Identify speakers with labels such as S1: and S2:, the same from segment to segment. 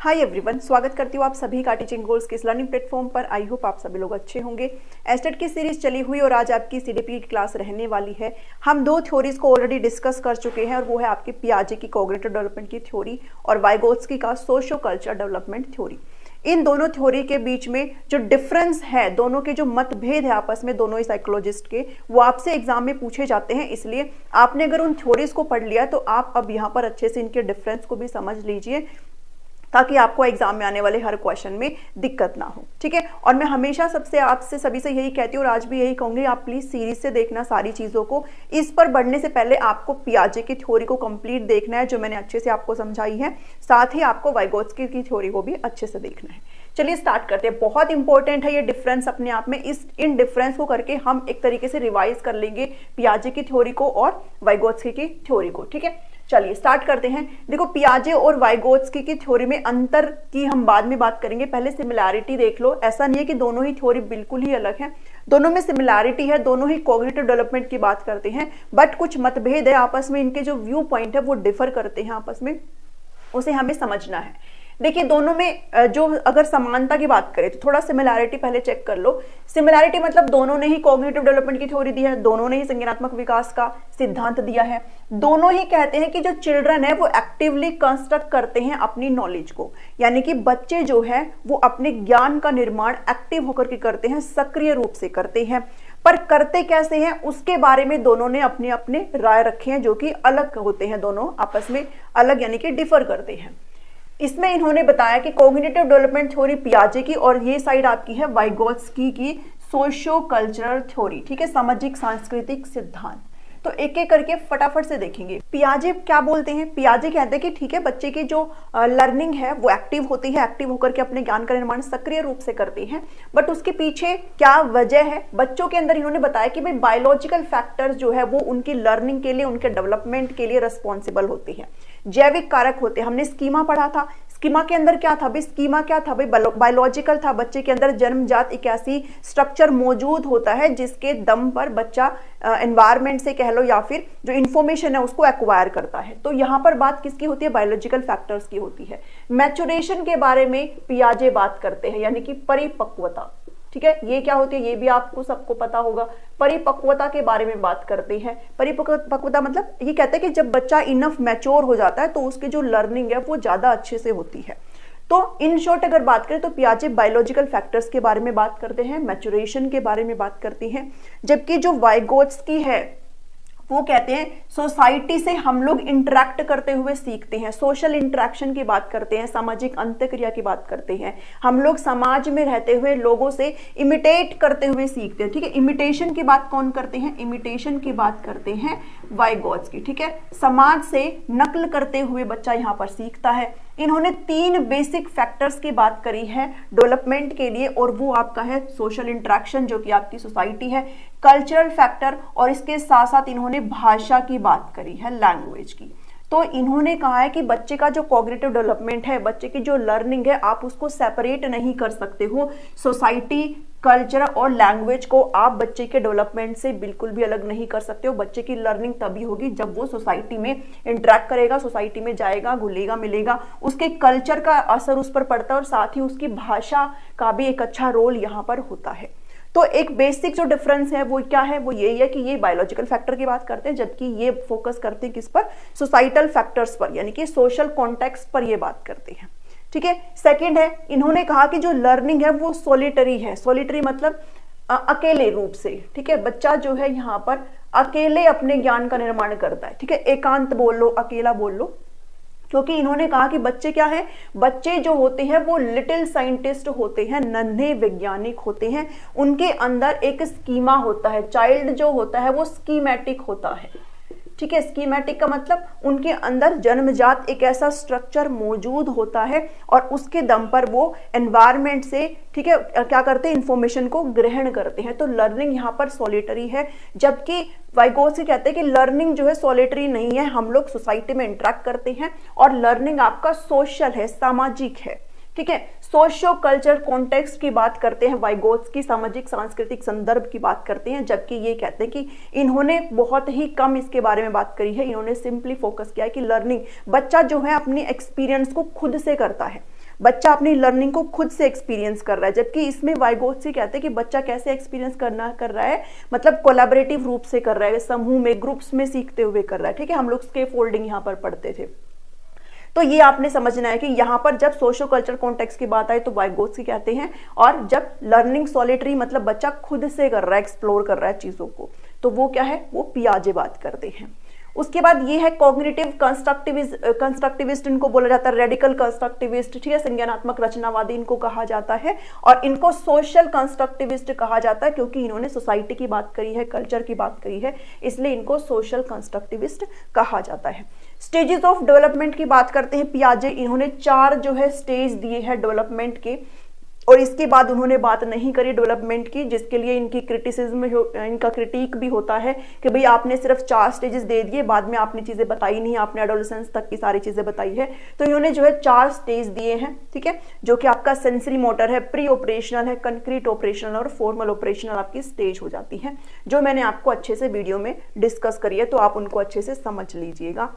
S1: Hi everyone, स्वागत करती हूँ आप सभी का टीचिंग गोल्स के इस लर्निंग प्लेटफॉर्म पर। आई होप आप सभी लोग अच्छे होंगे। एस्टेट की सीरीज चली हुई और आज आपकी सीडीपी की क्लास रहने वाली है। हम दो थ्योरीज को ऑलरेडी डिस्कस कर चुके हैं और वो है आपकी पियाजे की कॉग्निटिव डेवलपमेंट की थ्योरी और वाइगोत्स्की का सोशियो कल्चर डेवलपमेंट थ्योरी। इन दोनों थ्योरी के बीच में जो डिफरेंस है, दोनों के जो मतभेद है आपस में दोनों ही साइकोलॉजिस्ट के, वो आपसे एग्जाम में पूछे जाते हैं। इसलिए आपने अगर उन थ्योरीज को पढ़ लिया तो आप अब यहाँ पर अच्छे से इनके डिफरेंस को भी समझ लीजिए ताकि आपको एग्जाम में आने वाले हर क्वेश्चन में दिक्कत ना हो। ठीक है, और मैं हमेशा सबसे आपसे सभी से यही कहती हूँ और आज भी यही कहूंगी, आप प्लीज सीरीज से देखना सारी चीजों को। इस पर बढ़ने से पहले आपको पियाजे की थ्योरी को कंप्लीट देखना है जो मैंने अच्छे से आपको समझाई है, साथ ही आपको वाइगोत्स्की की थ्योरी को भी अच्छे से देखना है। चलिए स्टार्ट करते हैं। बहुत इंपॉर्टेंट है ये डिफरेंस अपने आप में। इन डिफरेंस को करके हम एक तरीके से रिवाइज कर लेंगे पियाजे की थ्योरी को और वाइगोत्स्की की थ्योरी को। ठीक है, चलिए स्टार्ट करते हैं। देखो, पियाजे और वाइगोत्स्की की थ्योरी में अंतर की हम बाद में बात करेंगे, पहले सिमिलैरिटी देख लो। ऐसा नहीं है कि दोनों ही थ्योरी बिल्कुल ही अलग है, दोनों में सिमिलैरिटी है, दोनों ही कॉग्निटिव डेवलपमेंट की बात करते हैं, बट कुछ मतभेद है आपस में। इनके जो व्यू पॉइंट है वो डिफर करते हैं आपस में, उसे हमें समझना है। देखिए, दोनों में जो अगर समानता की बात करें तो थोड़ा सिमिलैरिटी पहले चेक कर लो। सिमिलैरिटी मतलब दोनों ने ही कॉग्निटिव डेवलपमेंट की थ्योरी दी है, दोनों ने ही संज्ञानात्मक विकास का सिद्धांत दिया है, दोनों ही कहते हैं कि जो चिल्ड्रन है वो एक्टिवली कंस्ट्रक्ट करते हैं अपनी नॉलेज को, यानी कि बच्चे जो है वो अपने ज्ञान का निर्माण एक्टिव होकर के करते हैं, सक्रिय रूप से करते हैं। पर करते कैसे हैं उसके बारे में दोनों ने अपने अपने राय रखे हैं, जो कि अलग होते हैं, दोनों आपस में अलग यानी कि डिफर करते हैं। इसमें इन्होंने बताया कि कॉग्निटिव डेवलपमेंट थ्योरी पियाजे की और ये साइड आपकी है वाइगोत्स्की की सोशियो कल्चरल थ्योरी। ठीक है, सामाजिक सांस्कृतिक सिद्धांत। तो एक एक करके फटाफट से देखेंगे। पियाजे क्या बोलते हैं? पियाजे कहते हैं कि ठीक है, बच्चे की जो लर्निंग है वो एक्टिव होती है, एक्टिव होकर के अपने ज्ञान का निर्माण सक्रिय रूप से करते हैं, बट उसके पीछे क्या वजह है? बच्चों के अंदर इन्होंने बताया कि भाई बायोलॉजिकल फैक्टर्स जो है वो उनकी लर्निंग के लिए, उनके डेवलपमेंट के लिए रिस्पॉन्सिबल होती है, जैविक कारक होते हैं। हमने स्कीमा पढ़ा था, स्कीमा के अंदर क्या था भाई? स्कीमा क्या था भाई? बायोलॉजिकल था। बच्चे के अंदर जन्मजात एक ऐसी स्ट्रक्चर मौजूद होता है जिसके दम पर बच्चा एनवायरनमेंट से कह लो या फिर जो इंफॉर्मेशन है उसको एक्वायर करता है। तो यहाँ पर बात किसकी होती है? बायोलॉजिकल फैक्टर्स की होती है। मैच्योरेशन के बारे में पियाजे बात करते हैं, यानी कि परिपक्वता। ठीक है, ये क्या होती है ये भी आपको सबको पता होगा। परिपक्वता के बारे में बात करते हैं। परिपक्वता मतलब ये कहते हैं कि जब बच्चा इनफ मैच्योर हो जाता है तो उसकी जो लर्निंग है वो ज्यादा अच्छे से होती है। तो इन शॉर्ट अगर बात करें तो पियाजे बायोलॉजिकल फैक्टर्स के बारे में बात करते हैं, मैच्योरेशन के बारे में बात करती हैं, जबकि जो वाइगोत्स्की है वो कहते हैं सोसाइटी से हम लोग इंटरेक्ट करते हुए सीखते हैं, सोशल इंटरेक्शन की बात करते हैं, सामाजिक अंतःक्रिया की बात करते हैं। हम लोग समाज में रहते हुए लोगों से इमिटेट करते हुए सीखते हैं। ठीक है, इमिटेशन की बात कौन करते हैं? इमिटेशन की बात करते हैं वाइगोत्स्की। ठीक है, समाज से नकल करते हुए बच्चा यहाँ पर सीखता है। इन्होंने 3 बेसिक फैक्टर्स की बात करी है डेवलपमेंट के लिए, और वो आपका है सोशल इंटरेक्शन जो कि आपकी सोसाइटी है, कल्चरल फैक्टर, और इसके साथ साथ इन्होंने भाषा की बात करी है, लैंग्वेज की। तो इन्होंने कहा है कि बच्चे का जो कॉग्निटिव डेवलपमेंट है, बच्चे की जो लर्निंग है, आप उसको सेपरेट नहीं कर सकते हो। सोसाइटी, कल्चर और लैंग्वेज को आप बच्चे के डेवलपमेंट से बिल्कुल भी अलग नहीं कर सकते हो। बच्चे की लर्निंग तभी होगी जब वो सोसाइटी में इंटरेक्ट करेगा, सोसाइटी में जाएगा, घुलेगा मिलेगा, उसके कल्चर का असर उस पर पड़ता है और साथ ही उसकी भाषा का भी एक अच्छा रोल यहाँ पर होता है। तो एक बेसिक जो डिफरेंस है वो क्या है? वो यही है कि ये बायोलॉजिकल फैक्टर की बात करते हैं, जबकि ये फोकस करते हैं किस पर? सोसाइटल फैक्टर्स पर, यानी कि सोशल कॉन्टेक्स्ट पर ये बात करते हैं। ठीक है, सेकंड है, इन्होंने कहा कि जो लर्निंग है वो सोलिटरी है। सोलिटरी मतलब अकेले रूप से। ठीक है, बच्चा जो है यहाँ पर अकेले अपने ज्ञान का निर्माण करता है। ठीक है, एकांत बोल लो, अकेला बोल लो, क्योंकि इन्होंने कहा कि बच्चे क्या है? बच्चे जो होते हैं वो लिटिल साइंटिस्ट होते हैं, नन्हे वैज्ञानिक होते हैं। उनके अंदर एक स्कीमा होता है। चाइल्ड जो होता है वो स्कीमेटिक होता है। ठीक है, स्कीमेटिक का मतलब उनके अंदर जन्मजात एक ऐसा स्ट्रक्चर मौजूद होता है और उसके दम पर वो एनवायरनमेंट से, ठीक है, क्या करते हैं? इंफॉर्मेशन को ग्रहण करते हैं। तो लर्निंग यहाँ पर सॉलिटरी है, जबकि वाइगोत्स्की कहते हैं कि लर्निंग जो है सॉलिटरी नहीं है, हम लोग सोसाइटी में इंटरेक्ट करते हैं और लर्निंग आपका सोशल है, सामाजिक है। ठीक है, सोशियो कल्चर कॉन्टेक्स्ट की बात करते हैं वाइगोत्स्की, सामाजिक सांस्कृतिक संदर्भ की बात करते हैं, जबकि ये कहते हैं कि इन्होंने बहुत ही कम इसके बारे में बात करी है। इन्होंने सिंपली फोकस किया है कि लर्निंग बच्चा जो है अपनी एक्सपीरियंस को खुद से करता है। बच्चा अपनी लर्निंग को खुद से एक्सपीरियंस कर रहा है, जबकि इसमें वाइगोत्स्की कहते हैं कि बच्चा कैसे एक्सपीरियंस कर रहा है, मतलब कोलैबोरेटिव रूप से कर रहा है, समूह में, ग्रुप्स में सीखते हुए कर रहा है। ठीक है, हम लोग स्केप फोल्डिंग यहाँ पर पढ़ते थे। तो ये आपने समझना है कि यहाँ पर जब सोशो कल्चर कॉन्टेक्स्ट की बात आए तो वाइगोत्स्की कहते हैं, और जब लर्निंग सॉलिटरी मतलब बच्चा खुद से कर रहा है, एक्सप्लोर कर रहा है चीजों को, तो वो क्या है, वो पियाजे बात करते हैं। उसके बाद ये है कॉग्निटिव कंस्ट्रक्टिविस्ट, इनको बोला जाता है रेडिकल कंस्ट्रक्टिविस्ट। ठीक है, संज्ञानात्मक रचनावादी इनको कहा जाता है, और इनको सोशल कंस्ट्रक्टिविस्ट कहा जाता है क्योंकि इन्होंने सोसाइटी की बात करी है, कल्चर की बात करी है, इसलिए इनको सोशल कंस्ट्रक्टिविस्ट कहा जाता है। स्टेजेस ऑफ डेवलपमेंट की बात करते हैं पियाजे, इन्होंने 4 जो है स्टेज दिए हैं डेवलपमेंट के, और इसके बाद उन्होंने बात नहीं करी डेवलपमेंट की, जिसके लिए इनकी क्रिटिसिज्म, इनका क्रिटिक भी होता है कि भाई आपने सिर्फ 4 स्टेजेस दे दिए, बाद में आपने चीजें बताई नहीं, आपने एडोलेसेंस तक की सारी चीजें बताई है। तो इन्होंने जो है 4 स्टेज दिए हैं, ठीक है, जो कि आपका सेंसरी मोटर है, प्री ऑपरेशनल है, कंक्रीट ऑपरेशनल और फॉर्मल ऑपरेशनल आपकी स्टेज हो जाती है, जो मैंने आपको अच्छे से वीडियो में डिस्कस करी है, तो आप उनको अच्छे से समझ लीजिएगा।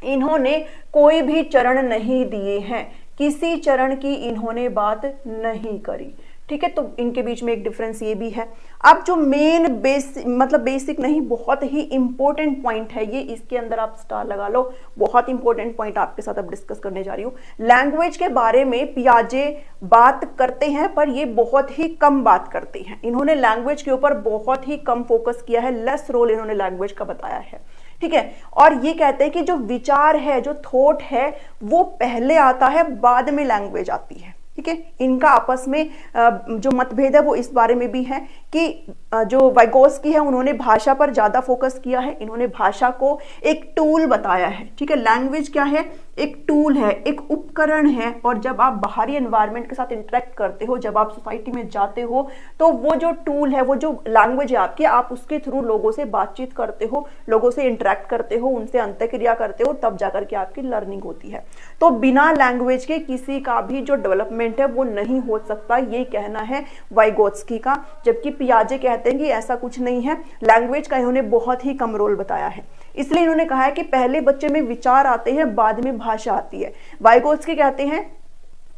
S1: इन्होंने कोई भी चरण नहीं दिए हैं, किसी चरण की इन्होंने बात नहीं करी। ठीक है, तो इनके बीच में एक डिफरेंस ये भी है। अब जो मेन बेसिक नहीं, बहुत ही इंपॉर्टेंट पॉइंट है ये, इसके अंदर आप स्टार लगा लो, बहुत इंपॉर्टेंट पॉइंट आपके साथ अब डिस्कस करने जा रही हूँ। लैंग्वेज के बारे में पियाजे बात करते हैं, पर ये बहुत ही कम बात करते हैं। इन्होंने लैंग्वेज के ऊपर बहुत ही कम फोकस किया है, लेस रोल इन्होंने लैंग्वेज का बताया है। ठीक है, और ये कहते हैं कि जो विचार है, जो थॉट है, वो पहले आता है, बाद में लैंग्वेज आती है। ठीक है, इनका आपस में जो मतभेद है वो इस बारे में भी है कि जो वाइगोत्स्की है उन्होंने भाषा पर ज्यादा फोकस किया है, इन्होंने भाषा को एक टूल बताया है। ठीक है, लैंग्वेज क्या है, एक टूल है, एक उपकरण है, और जब आप बाहरी एनवायरनमेंट के साथ इंटरेक्ट करते हो, जब आप सोसाइटी में जाते हो, तो वो जो टूल है, वो जो लैंग्वेज है आपकी, आप उसके थ्रू लोगों से बातचीत करते हो, लोगों से इंटरेक्ट करते हो, उनसे अंतःक्रिया करते हो, तब जाकर के आपकी लर्निंग होती है। तो बिना लैंग्वेज के किसी का भी जो डेवलपमेंट है वो नहीं हो सकता, ये कहना है वाइगोत्स्की का। जबकि पियाजे कहते हैं कि ऐसा कुछ नहीं है, लैंग्वेज का इन्होंने बहुत ही कम रोल बताया है। इसलिए इन्होंने कहा है कि पहले बच्चे में विचार आते हैं, बाद में भाषा आती है। वाइगोत्स्की कहते हैं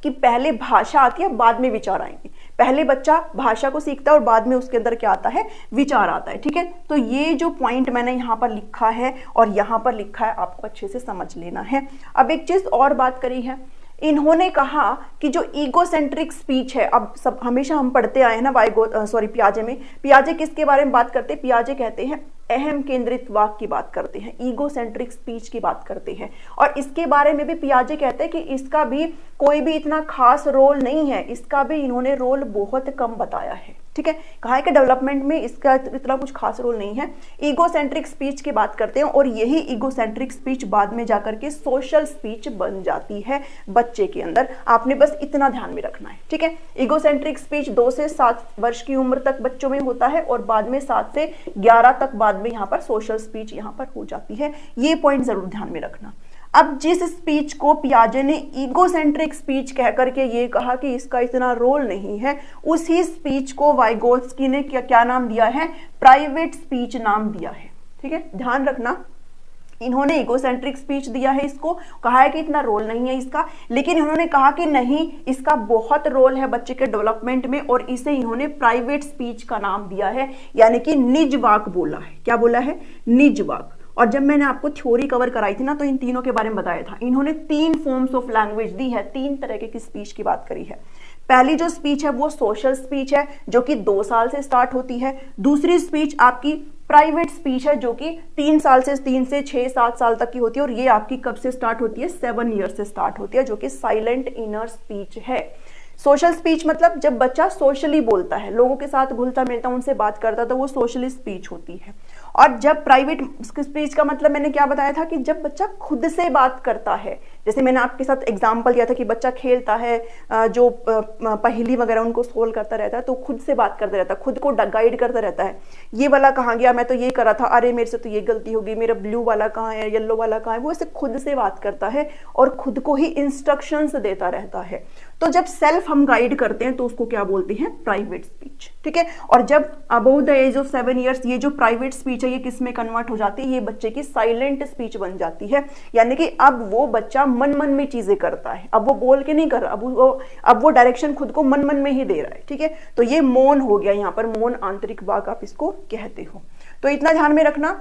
S1: कि पहले भाषा आती है, बाद में विचार आएंगे। पहले बच्चा भाषा को सीखता है और बाद में उसके अंदर क्या आता है, विचार आता है। ठीक है, तो ये जो पॉइंट मैंने यहाँ पर लिखा है और यहाँ पर लिखा है, आपको अच्छे से समझ लेना है। अब एक चीज और बात करी है, इन्होंने कहा कि जो ईगोसेंट्रिक स्पीच है, अब सब हमेशा हम पढ़ते आए हैं ना पियाजे में, पियाजे किसके बारे में बात करते हैं, पियाजे कहते हैं अहम केंद्रित वाक्य की बात करते हैं, ईगोसेंट्रिक स्पीच की बात करते हैं, और इसके बारे में भी पियाजे कहते हैं कि इसका भी कोई भी इतना खास रोल नहीं है, इसका भी इन्होंने रोल बहुत कम बताया है। ठीक है, कहा है कि डेवलपमेंट में इसका इतना कुछ खास रोल नहीं है, ईगोसेंट्रिक स्पीच की बात करते हैं, और यही ईगोसेंट्रिक स्पीच बाद में जाकर के सोशल स्पीच बन जाती है बच्चे के अंदर। आपने बस इतना ध्यान में रखना है। ठीक है, ईगोसेंट्रिक स्पीच 2 से 7 वर्ष की उम्र तक बच्चों में होता है, और बाद में 7 से 11 तक बाद में यहाँ पर सोशल स्पीच यहाँ पर हो जाती है। ये पॉइंट जरूर ध्यान में रखना। अब जिस स्पीच को पियाजे ने ईगोसेंट्रिक स्पीच कह करके ये कहा कि इसका इतना रोल नहीं है, उसी स्पीच को वाइगोत्स्की ने क्या नाम दिया है, प्राइवेट स्पीच नाम दिया है। ठीक है, ध्यान रखना, इन्होंने ईगोसेंट्रिक स्पीच दिया है, इसको कहा है कि इतना रोल नहीं है इसका, लेकिन इन्होंने कहा कि नहीं, इसका बहुत रोल है बच्चे के डेवलपमेंट में, और इसे इन्होंने प्राइवेट स्पीच का नाम दिया है, यानी कि निज वाक बोला है। क्या बोला है, निज वाक। और जब मैंने आपको थ्योरी कवर कराई थी ना, तो इन तीनों के बारे में बताया था। इन्होंने 3 फॉर्म्स ऑफ लैंग्वेज दी है, 3 तरह की स्पीच की बात करी है। पहली जो स्पीच है वो सोशल स्पीच है, जो कि 2 साल से स्टार्ट होती है। दूसरी स्पीच आपकी प्राइवेट स्पीच है, जो कि 3 से 6-7 साल तक की होती है, और ये आपकी कब से स्टार्ट होती है, 7 ईयर से स्टार्ट होती है, जो कि साइलेंट इनर स्पीच है। सोशल स्पीच मतलब जब बच्चा सोशली बोलता है, लोगों के साथ घुलता मिलता, उनसे बात करता, तो वो सोशली स्पीच होती है। और जब प्राइवेट स्पीच का मतलब मैंने क्या बताया था कि जब बच्चा खुद से बात करता है, जैसे मैंने आपके साथ एग्जांपल दिया था कि बच्चा खेलता है, जो पहेली वगैरह उनको सोल्व करता रहता है, तो खुद से बात करता रहता है, खुद को गाइड करता रहता है। ये वाला कहाँ गया, मैं तो ये कर रहा था, अरे मेरे से तो ये गलती होगी, मेरा ब्लू वाला कहाँ है, येलो वाला कहाँ है, वो ऐसे खुद से बात करता है और खुद को ही इंस्ट्रक्शंस देता रहता है। तो जब सेल्फ हम गाइड करते हैं तो उसको क्या बोलते हैं, प्राइवेट स्पीच। ठीक है, और जब above the age of 7 years ये जो प्राइवेट स्पीच है ये किस में कन्वर्ट हो जाती है, ये बच्चे की साइलेंट स्पीच बन जाती है, यानी कि अब वो बच्चा मन मन में चीजें करता है, अब वो बोल के नहीं कर रहा, अब वो डायरेक्शन खुद को मन मन में ही दे रहा है, ठीक है। तो ये मौन हो गया, यहाँ पर मौन आंतरिक वाक आप इसको कहते हो। तो इतना ध्यान में रखना।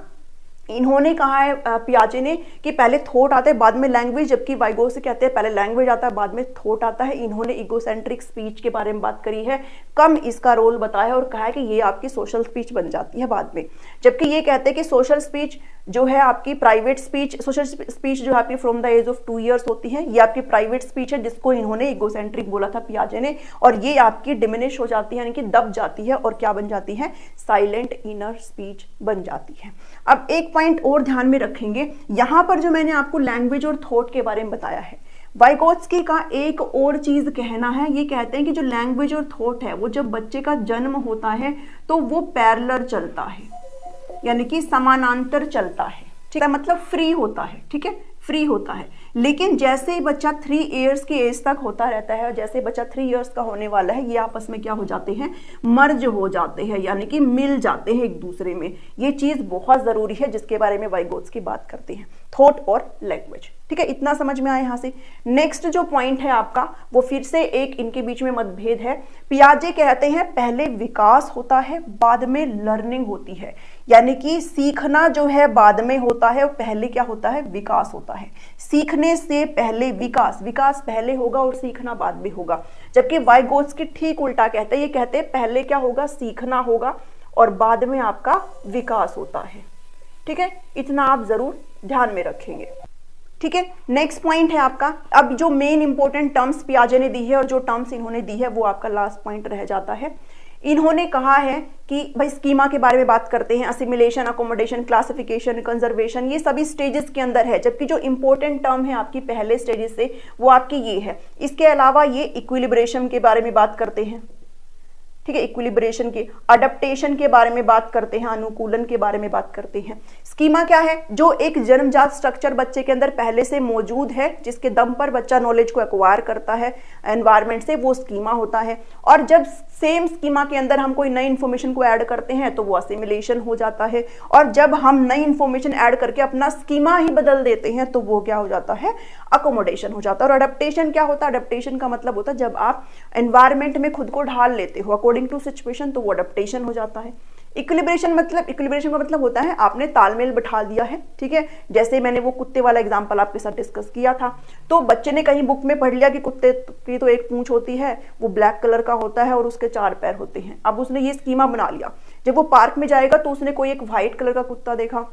S1: इन्होंने कहा है पियाजे ने कि पहले थॉट आता है बाद में लैंग्वेज, जबकि वाइगोत्स्की कहते हैं पहले लैंग्वेज आता है बाद में थॉट आता है। इन्होंने इगोसेंट्रिक स्पीच के बारे में बात करी है, कम इसका रोल बताया और कहा है कि ये आपकी सोशल स्पीच बन जाती है बाद में। जबकि ये कहते हैं कि सोशल स्पीच जो है आपकी प्राइवेट स्पीच, सोशल स्पीच जो है आपकी from the age of 2 years होती है, ये आपकी प्राइवेट स्पीच है जिसको इन्होंने इगोसेंट्रिक बोला था पियाजे ने, और ये आपकी डिमिनिश हो जाती है यानी कि दब जाती है और क्या बन जाती है, साइलेंट इनर स्पीच बन जाती है। अब एक पॉइंट और ध्यान में रखेंगे, यहां पर जो मैंने आपको लैंग्वेज और थॉट के बारे में बताया है, वाइगोत्स्की का एक और चीज कहना है, ये कहते हैं कि जो लैंग्वेज और थॉट है वो जब बच्चे का जन्म होता है तो वो पैरेलल चलता है, यानी कि समानांतर चलता है, ठीक है, मतलब फ्री होता है, ठीक है, फ्री होता है। लेकिन जैसे ही बच्चा 3 years की एज तक होता रहता है, जैसे बच्चा 3 years का होने वाला है, ये आपस में क्या हो जाते हैं, मर्ज हो जाते हैं, यानी कि मिल जाते हैं एक दूसरे में। ये चीज बहुत जरूरी है जिसके बारे में वाइगोत्स्की बात करते हैं, थॉट और लैंग्वेज, ठीक है। इतना समझ में आया यहाँ से। नेक्स्ट जो पॉइंट है आपका वो फिर से एक इनके बीच में मतभेद है। पियाजे कहते हैं पहले विकास होता है बाद में लर्निंग होती है, यानी कि सीखना जो है बाद में होता है और पहले क्या होता है, विकास होता है। सीखने से पहले विकास, विकास पहले होगा और सीखना बाद में होगा। जबकि वाइगोत्स्की ठीक उल्टा कहते हैं, ये कहते हैं पहले क्या होगा, सीखना होगा और बाद में आपका विकास होता है, ठीक है। इतना आप जरूर ध्यान में रखेंगे, ठीक है। नेक्स्ट पॉइंट है आपका, अब जो मेन इंपॉर्टेंट टर्म्स पियाजे ने दी है और जो टर्म्स इन्होंने दी है वो आपका लास्ट पॉइंट रह जाता है। इन्होंने कहा है कि भाई स्कीमा के बारे में बात करते हैं, असिमिलेशन, अकोमोडेशन, क्लासिफिकेशन, कंजर्वेशन, ये सभी स्टेजेस के अंदर है। जबकि जो इंपॉर्टेंट टर्म है आपकी पहले स्टेजेस से वो आपकी ये है। इसके अलावा ये इक्विलिब्रेशन के बारे में बात करते हैं, ठीक है, इक्विलिब्रेशन के, अडप्टेशन के बारे में बात करते हैं, अनुकूलन के बारे में बात करते हैं। स्कीमा क्या है, जो एक जन्मजात स्ट्रक्चर बच्चे के अंदर पहले से मौजूद है जिसके दम पर बच्चा नॉलेज को एक्वायर करता है एनवायरमेंट से, वो स्कीमा होता है। और जब सेम स्कीमा के अंदर हम कोई नई इंफॉर्मेशन को ऐड करते हैं तो वो असिमिलेशन हो जाता है, और जब हम नई इंफॉर्मेशन ऐड करके अपना स्कीमा ही बदल देते हैं तो वो क्या हो जाता है, अकोमोडेशन हो जाता है। और अडप्टेशन क्या होता है, अडप्टेशन का मतलब होता है जब आप एनवायरमेंट में खुद को ढाल लेते हो अकॉर्डिंग टू सिचुएशन, तो वो अडप्टेशन हो जाता है। इक्विलिब्रेशन मतलब, इक्विलिब्रेशन का मतलब होता है आपने तालमेल बिठा दिया है, ठीक है। जैसे मैंने वो कुत्ते वाला एग्जांपल आपके साथ डिस्कस किया था, तो बच्चे ने कहीं बुक में पढ़ लिया कि कुत्ते की तो एक पूंछ होती है, वो ब्लैक कलर का होता है और उसके 4 पैर होते हैं। अब उसने ये स्कीमा बना लिया, जब वो पार्क में जाएगा तो उसने कोई एक व्हाइट कलर का कुत्ता देखा,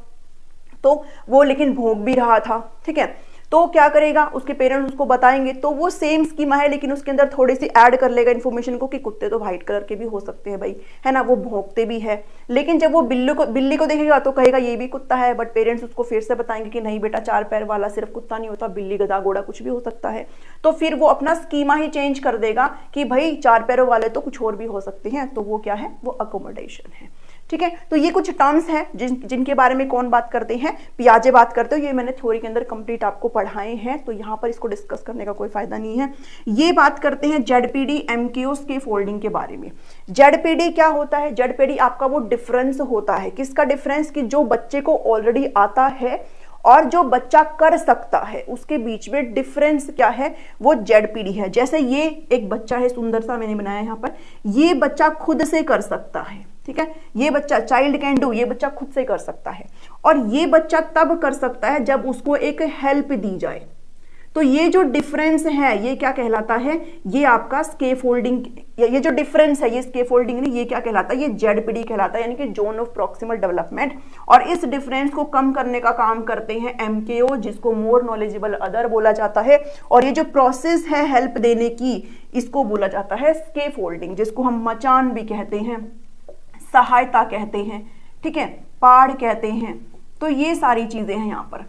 S1: तो वो लेकिन भौंक भी रहा था, ठीक है। तो क्या करेगा, उसके पेरेंट्स उसको बताएंगे, तो वो सेम स्कीमा है लेकिन उसके अंदर थोड़ी सी ऐड कर लेगा इन्फॉर्मेशन को कि कुत्ते तो व्हाइट कलर के भी हो सकते हैं भाई, है ना, वो भौंकते भी है। लेकिन जब वो बिल्ली को देखेगा तो कहेगा ये भी कुत्ता है, बट पेरेंट्स उसको फिर से बताएंगे कि नहीं बेटा, 4 पैर वाला सिर्फ कुत्ता नहीं होता, बिल्ली, गधा, घोड़ा कुछ भी हो सकता है। तो फिर वो अपना स्कीमा ही चेंज कर देगा कि भाई 4 पैरों वाले तो कुछ और भी हो सकते हैं, तो वो क्या है, वो अकोमोडेशन है, ठीक है। तो ये कुछ टर्म्स हैं जिनके बारे में कौन बात करते हैं, पियाजे बात करते हो। ये मैंने थ्योरी के अंदर कंप्लीट आपको पढ़ाए हैं, तो यहाँ पर इसको डिस्कस करने का कोई फायदा नहीं है। ये बात करते हैं जेडपीडी एमक्यूज के फोल्डिंग के बारे में। जेडपीडी क्या होता है, जेडपीडी आपका वो डिफरेंस होता है, किसका डिफरेंस, कि जो बच्चे को ऑलरेडी आता है और जो बच्चा कर सकता है उसके बीच में डिफरेंस क्या है, वो जेडपीडी है। जैसे ये एक बच्चा है, सुंदर सा मैंने बनाया यहाँ पर, ये बच्चा खुद से कर सकता है, ठीक है, ये बच्चा चाइल्ड कैन डू, ये बच्चा खुद से कर सकता है। और ये बच्चा तब कर सकता है जब उसको एक हेल्प दी जाए। तो ये जो डिफरेंस है ये क्या कहलाता है, ये आपका स्केफोल्डिंग, ये जो डिफरेंस है ये स्केफोल्डिंग नहीं, ये क्या कहलाता है, ये जेडपीडी कहलाता है, यानी कि जोन ऑफ प्रॉक्सिमल डेवलपमेंट। और इस डिफरेंस को कम करने का काम करते हैं एमकेओ, जिसको मोर नॉलेजेबल अदर बोला जाता है। और ये जो प्रोसेस है हेल्प देने की, इसको बोला जाता है स्केफोल्डिंग, जिसको हम मचान भी कहते हैं, सहायता कहते हैं, ठीक है, पाड़ कहते हैं। तो ये सारी चीजें हैं यहाँ पर,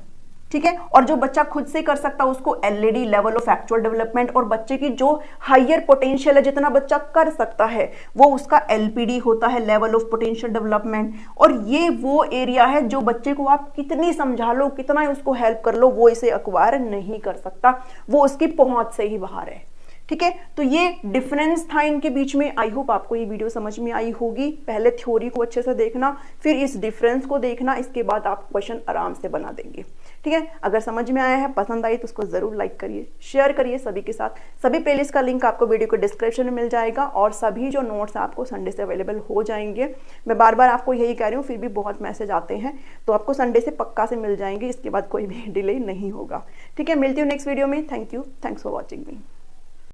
S1: ठीक है। और जो बच्चा खुद से कर सकता है उसको LED, level of actual development, और बच्चे की जो हायर पोटेंशियल है, जितना बच्चा कर सकता है, वो उसका एलपीडी होता है, लेवल ऑफ पोटेंशियल डेवलपमेंट। और ये वो एरिया है जो बच्चे को आप कितनी समझा लो, कितना उसको हेल्प कर लो, वो इसे एक्वायर नहीं कर सकता, वो उसकी पहुंच से ही बाहर है, ठीक है। तो ये डिफरेंस था इनके बीच में। आई होप आपको ये वीडियो समझ में आई होगी। पहले थ्योरी को अच्छे से देखना, फिर इस डिफरेंस को देखना, इसके बाद आप क्वेश्चन आराम से बना देंगे, ठीक है, अगर समझ में आया है, पसंद आई तो उसको जरूर लाइक करिए, शेयर करिए सभी के साथ। सभी प्लेलिस्ट का लिंक आपको वीडियो को डिस्क्रिप्शन में मिल जाएगा और सभी जो नोट्स आपको संडे से अवेलेबल हो जाएंगे। मैं बार बार आपको यही कह रही हूँ, फिर भी बहुत मैसेज आते हैं, तो आपको संडे से पक्का से मिल जाएंगे, इसके बाद कोई भी डिले नहीं होगा। ठीक है, मिलती हूँ नेक्स्ट वीडियो में। Thank you, thanks for watching me.